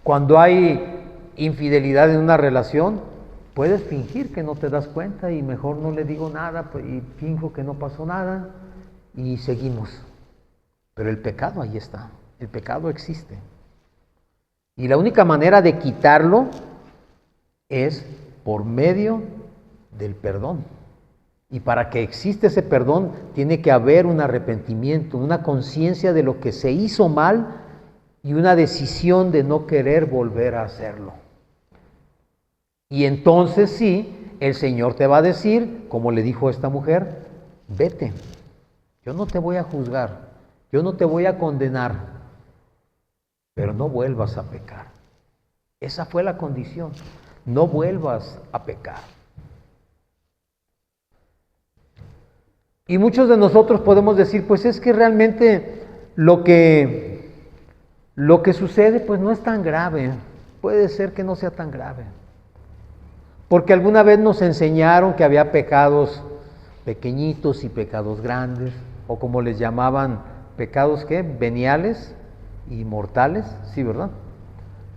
Cuando hay infidelidad en una relación, puedes fingir que no te das cuenta y mejor no le digo nada y finjo que no pasó nada y seguimos. Pero el pecado ahí está, el pecado existe. Y la única manera de quitarlo es por medio del perdón. Y para que exista ese perdón tiene que haber un arrepentimiento, una conciencia de lo que se hizo mal y una decisión de no querer volver a hacerlo. Y entonces sí, el Señor te va a decir, como le dijo a esta mujer, vete, yo no te voy a juzgar, yo no te voy a condenar, pero no vuelvas a pecar. Esa fue la condición, no vuelvas a pecar. Y muchos de nosotros podemos decir, pues es que realmente lo que sucede pues no es tan grave, puede ser que no sea tan grave. Porque alguna vez nos enseñaron que había pecados pequeñitos y pecados grandes, o como les llamaban, pecados ¿qué? Veniales y mortales, sí, ¿verdad?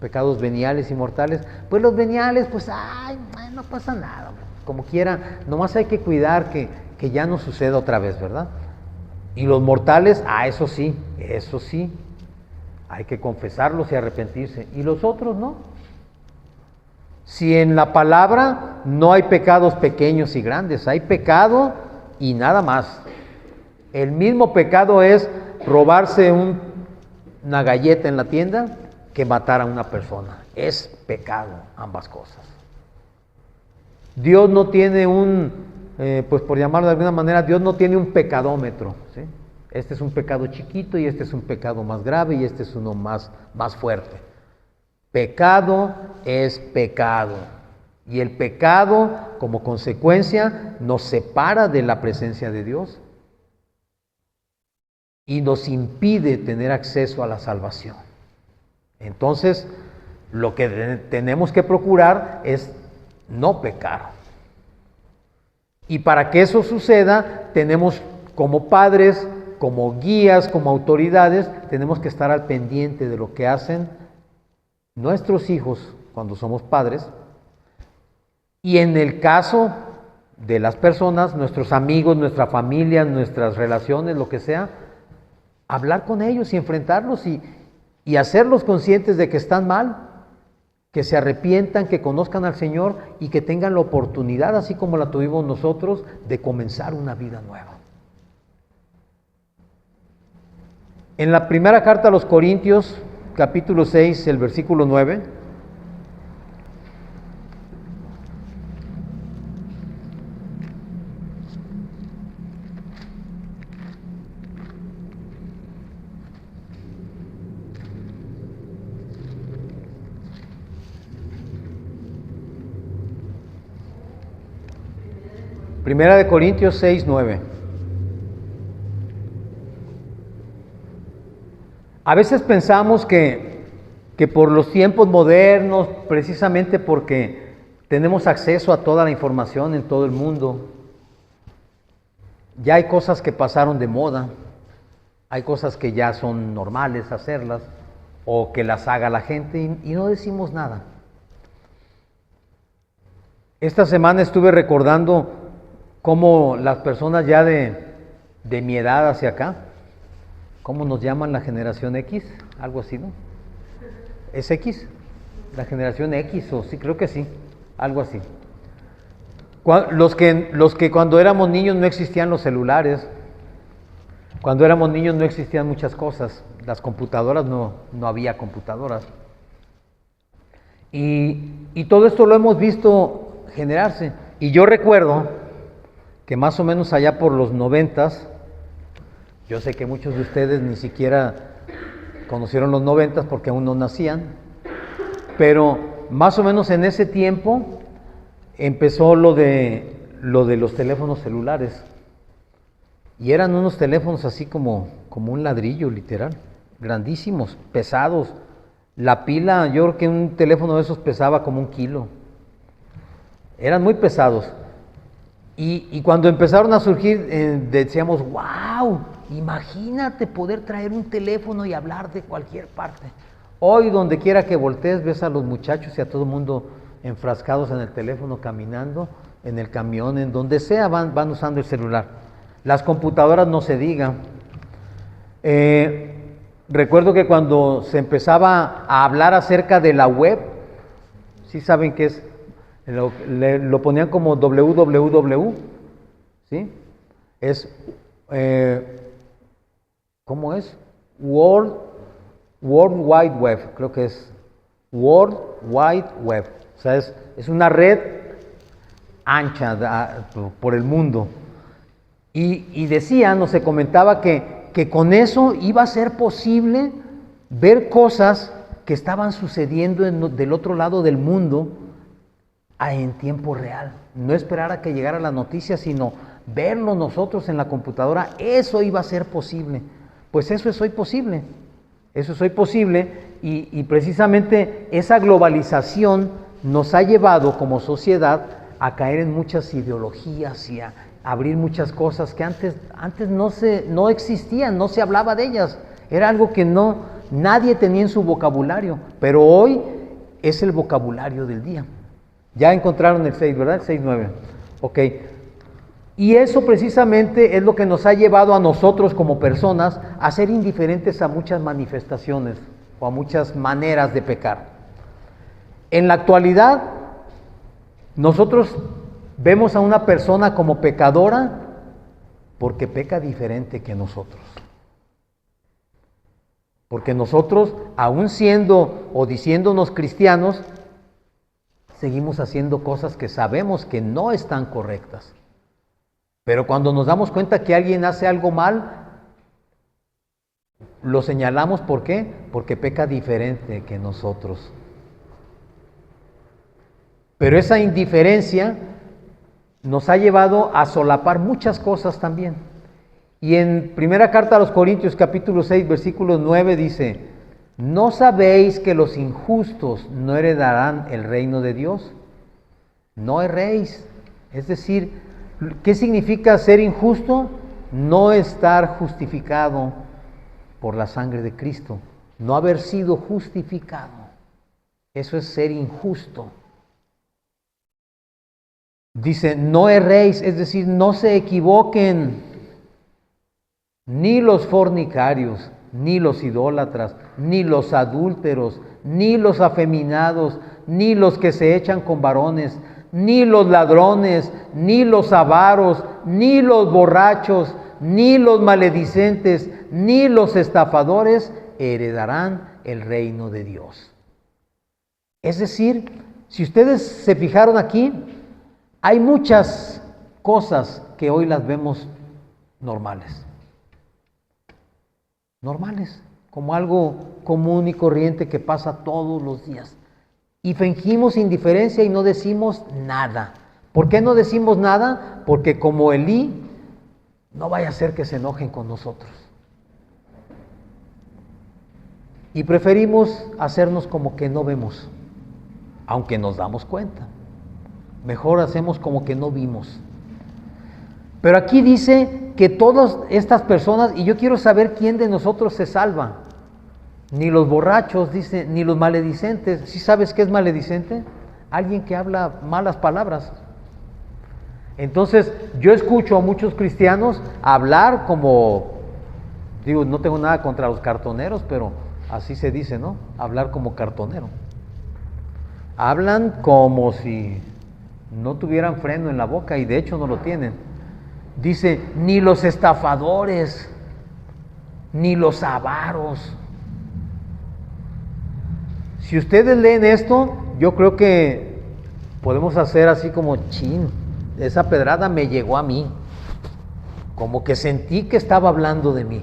Pecados veniales y mortales. Pues los veniales, pues, no pasa nada, como quiera, nomás hay que cuidar que ya no suceda otra vez, ¿verdad? Y los mortales, eso sí, hay que confesarlos y arrepentirse. Y los otros no. Si en la palabra no hay pecados pequeños y grandes, hay pecado y nada más. El mismo pecado es robarse una galleta en la tienda que matar a una persona. Es pecado ambas cosas. Dios no tiene pues por llamarlo de alguna manera, Dios no tiene un pecadómetro, ¿sí? Este es un pecado chiquito y este es un pecado más grave y este es uno más fuerte. Pecado es pecado. Y el pecado, como consecuencia, nos separa de la presencia de Dios y nos impide tener acceso a la salvación. Entonces, lo que tenemos que procurar es no pecar. Y para que eso suceda, tenemos como padres, como guías, como autoridades, tenemos que estar al pendiente de lo que hacen nuestros hijos cuando somos padres. Y en el caso de las personas, nuestros amigos, nuestra familia, nuestras relaciones, lo que sea, hablar con ellos y enfrentarlos y hacerlos conscientes de que están mal, que se arrepientan, que conozcan al Señor y que tengan la oportunidad, así como la tuvimos nosotros, de comenzar una vida nueva. En la primera carta a los Corintios, capítulo 6, el versículo 9, Primera de Corintios 6, 9. A veces pensamos que por los tiempos modernos, precisamente porque tenemos acceso a toda la información en todo el mundo, ya hay cosas que pasaron de moda, hay cosas que ya son normales hacerlas, o que las haga la gente y no decimos nada. Esta semana estuve recordando cómo las personas ya de mi edad hacia acá, ¿cómo nos llaman la generación X? Algo así, ¿no? ¿Es X? La generación X, o sí, creo que sí, algo así. Los que cuando éramos niños no existían los celulares, cuando éramos niños no existían muchas cosas, las computadoras no había computadoras. Y todo esto lo hemos visto generarse. Y yo recuerdo que más o menos allá por los 90s, yo sé que muchos de ustedes ni siquiera conocieron los 90s porque aún no nacían, pero más o menos en ese tiempo empezó lo de los teléfonos celulares. Y eran unos teléfonos así como un ladrillo, literal, grandísimos, pesados. La pila, yo creo que un teléfono de esos pesaba como 1 kilo. Eran muy pesados. Y cuando empezaron a surgir, decíamos, wow, imagínate poder traer un teléfono y hablar de cualquier parte. Hoy, donde quiera que voltees, ves a los muchachos y a todo el mundo enfrascados en el teléfono, caminando, en el camión, en donde sea, van usando el celular. Las computadoras no se digan. Recuerdo que cuando se empezaba a hablar acerca de la web, ¿sí saben qué es? Lo ponían como www, ¿sí? Es, ¿cómo es? World Wide Web, creo que es World Wide Web. O sea, es una red ancha por el mundo. Y decían, o se comentaba que con eso iba a ser posible ver cosas que estaban sucediendo del otro lado del mundo en tiempo real. No esperar a que llegara la noticia, sino verlo nosotros en la computadora. Eso iba a ser posible. Pues eso es hoy posible. Eso es hoy posible y precisamente esa globalización nos ha llevado como sociedad a caer en muchas ideologías y a abrir muchas cosas que antes no existían, no se hablaba de ellas. Era algo que nadie tenía en su vocabulario, pero hoy es el vocabulario del día. Ya encontraron el 6, ¿verdad? El 6-9. Ok. Y eso precisamente es lo que nos ha llevado a nosotros como personas a ser indiferentes a muchas manifestaciones o a muchas maneras de pecar. En la actualidad, nosotros vemos a una persona como pecadora Porque peca diferente que nosotros. Porque nosotros, aun siendo o diciéndonos cristianos, seguimos haciendo cosas que sabemos que no están correctas. Pero cuando nos damos cuenta que alguien hace algo mal, lo señalamos. ¿Por qué? Porque peca diferente que nosotros. Pero esa indiferencia nos ha llevado a solapar muchas cosas también. Y en primera carta a los Corintios, capítulo 6, versículo 9 dice: ¿no sabéis que los injustos no heredarán el reino de Dios? No erréis. Es decir, ¿qué significa ser injusto? No estar justificado por la sangre de Cristo, no haber sido justificado. Eso es ser injusto. Dice, no erréis, es decir, no se equivoquen, ni los fornicarios, ni los idólatras, ni los adúlteros, ni los afeminados, ni los que se echan con varones, ni los ladrones, ni los avaros, ni los borrachos, ni los maledicentes, ni los estafadores heredarán el reino de Dios. Es decir, si ustedes se fijaron aquí, hay muchas cosas que hoy las vemos normales. Normales, como algo común y corriente que pasa todos los días. Y fingimos indiferencia y no decimos nada. ¿Por qué no decimos nada? Porque como Elí, no vaya a ser que se enojen con nosotros. Y preferimos hacernos como que no vemos, aunque nos damos cuenta. Mejor hacemos como que no vimos. Pero aquí dice que todas estas personas, y yo quiero saber quién de nosotros se salva. Ni los borrachos, dice, ni los maledicentes. ¿Sí sabes qué es maledicente? Alguien que habla malas palabras. Entonces, yo escucho a muchos cristianos hablar como, digo, no tengo nada contra los cartoneros, pero así se dice, ¿no? Hablar como cartonero. Hablan como si no tuvieran freno en la boca, y de hecho no lo tienen. Dice, ni los estafadores, ni los avaros. Si ustedes leen esto, yo creo que podemos hacer así como, chin, esa pedrada me llegó a mí. Como que sentí que estaba hablando de mí.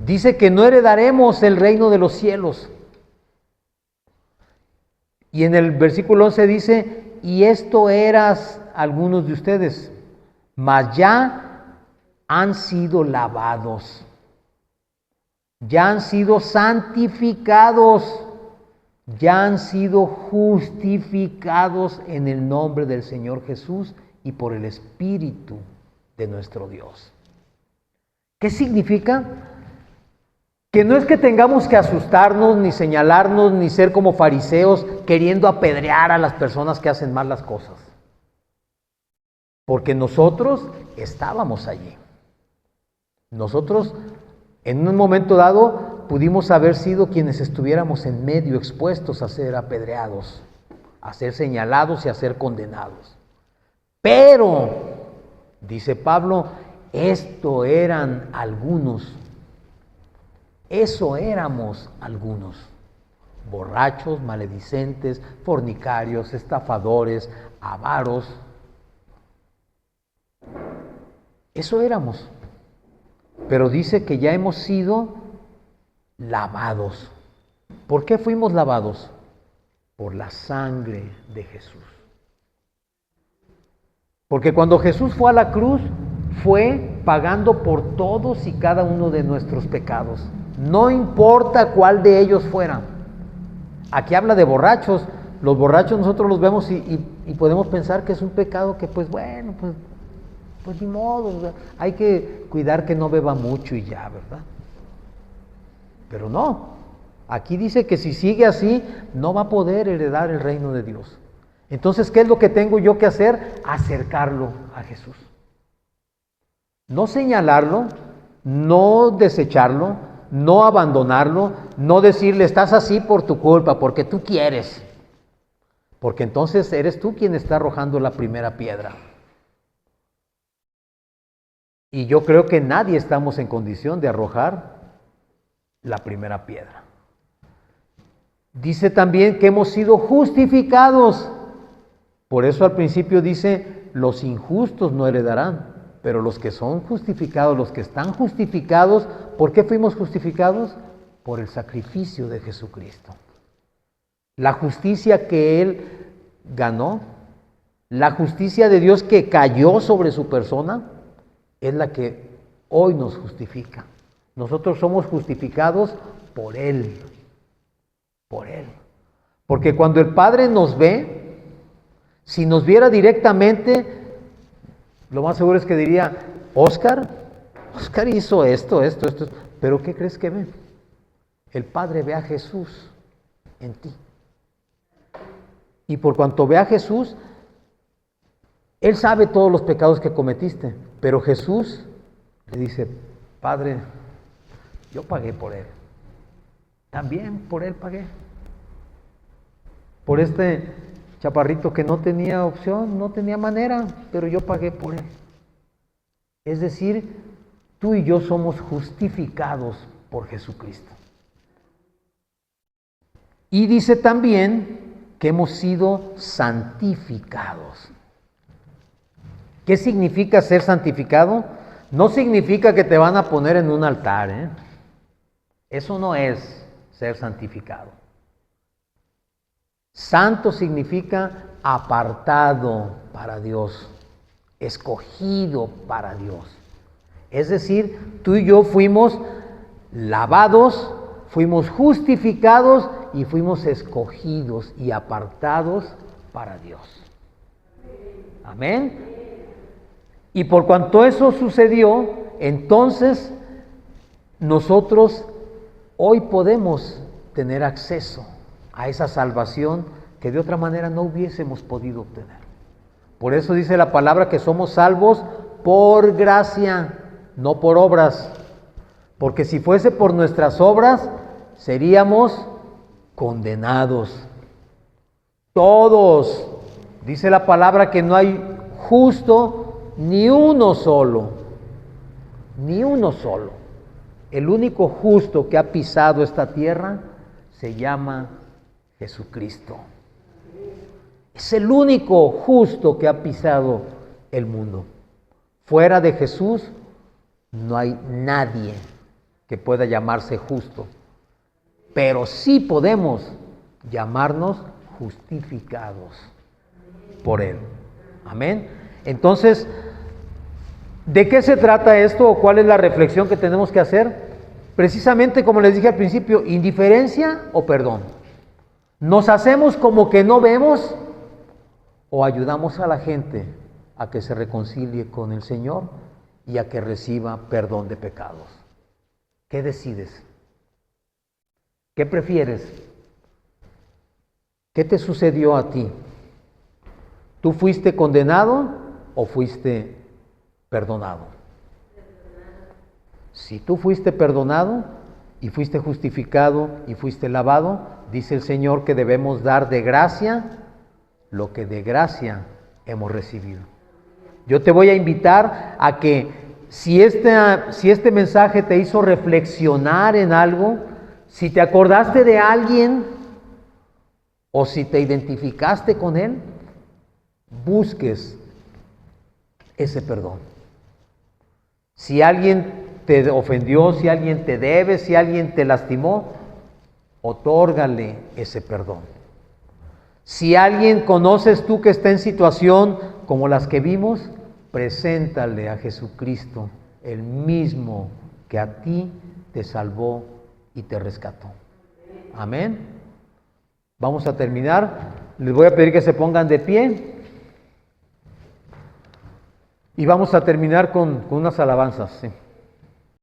Dice que no heredaremos el reino de los cielos. Y en el versículo 11 dice, y esto eras algunos de ustedes, mas ya han sido lavados, ya han sido santificados, ya han sido justificados en el nombre del Señor Jesús y por el Espíritu de nuestro Dios. ¿Qué significa? Que no es que tengamos que asustarnos, ni señalarnos, ni ser como fariseos queriendo apedrear a las personas que hacen mal las cosas. Porque nosotros estábamos allí. Nosotros, en un momento dado, pudimos haber sido quienes estuviéramos en medio, expuestos a ser apedreados, a ser señalados y a ser condenados. Pero, dice Pablo, esto eran algunos. Eso éramos algunos. Borrachos, maledicentes, fornicarios, estafadores, avaros. Eso éramos. Pero dice que ya hemos sido lavados. ¿Por qué fuimos lavados? Por la sangre de Jesús. Porque cuando Jesús fue a la cruz, fue pagando por todos y cada uno de nuestros pecados. No importa cuál de ellos fuera. Aquí habla de borrachos. Los borrachos nosotros los vemos y podemos pensar que es un pecado que pues bueno, pues ni modo, ¿verdad? Hay que cuidar que no beba mucho y ya, ¿verdad? Pero no, aquí dice que si sigue así, no va a poder heredar el reino de Dios. Entonces, ¿qué es lo que tengo yo que hacer? Acercarlo a Jesús. No señalarlo, no desecharlo, no abandonarlo, no decirle, estás así por tu culpa, porque tú quieres. Porque entonces eres tú quien está arrojando la primera piedra. Y yo creo que nadie estamos en condición de arrojar la primera piedra. Dice también que hemos sido justificados. Por eso al principio dice, los injustos no heredarán, pero los que son justificados, los que están justificados, ¿por qué fuimos justificados? Por el sacrificio de Jesucristo. La justicia que Él ganó, la justicia de Dios que cayó sobre su persona, es la que hoy nos justifica. Nosotros somos justificados por Él. Por Él. Porque cuando el Padre nos ve, si nos viera directamente, lo más seguro es que diría, Óscar hizo esto. Pero ¿qué crees que ve? El Padre ve a Jesús en ti. Y por cuanto ve a Jesús, Él sabe todos los pecados que cometiste, pero Jesús le dice, Padre, yo pagué por Él. También por Él pagué. Por este chaparrito que no tenía opción, no tenía manera, pero yo pagué por Él. Es decir, tú y yo somos justificados por Jesucristo. Y dice también que hemos sido santificados. ¿Qué significa ser santificado? No significa que te van a poner en un altar, ¿eh? Eso no es ser santificado. Santo significa apartado para Dios, escogido para Dios. Es decir, tú y yo fuimos lavados, fuimos justificados y fuimos escogidos y apartados para Dios. Amén. Y por cuanto eso sucedió, entonces nosotros hoy podemos tener acceso a esa salvación que de otra manera no hubiésemos podido obtener. Por eso dice la palabra que somos salvos por gracia, no por obras. Porque si fuese por nuestras obras, seríamos condenados. Todos. Dice la palabra que no hay justo ni uno solo. Ni uno solo. El único justo que ha pisado esta tierra se llama Jesucristo. Es el único justo que ha pisado el mundo. Fuera de Jesús no hay nadie que pueda llamarse justo. Pero sí podemos llamarnos justificados por Él. Amén. Entonces, ¿de qué se trata esto o cuál es la reflexión que tenemos que hacer? Precisamente como les dije al principio, indiferencia o perdón. ¿Nos hacemos como que no vemos o ayudamos a la gente a que se reconcilie con el Señor y a que reciba perdón de pecados? ¿Qué decides? ¿Qué prefieres? ¿Qué te sucedió a ti? ¿Tú fuiste condenado o fuiste perdonado? Si tú fuiste perdonado y fuiste justificado y fuiste lavado, dice el Señor que debemos dar de gracia lo que de gracia hemos recibido. Yo te voy a invitar a que si este mensaje te hizo reflexionar en algo, si te acordaste de alguien o si te identificaste con él, busques ese perdón. Si alguien te ofendió, si alguien te debe, si alguien te lastimó, otórgale ese perdón. Si alguien conoces tú que está en situación como las que vimos, preséntale a Jesucristo, el mismo que a ti te salvó y te rescató. Amén. Vamos a terminar. Les voy a pedir que se pongan de pie. Y vamos a terminar con unas alabanzas. Sí.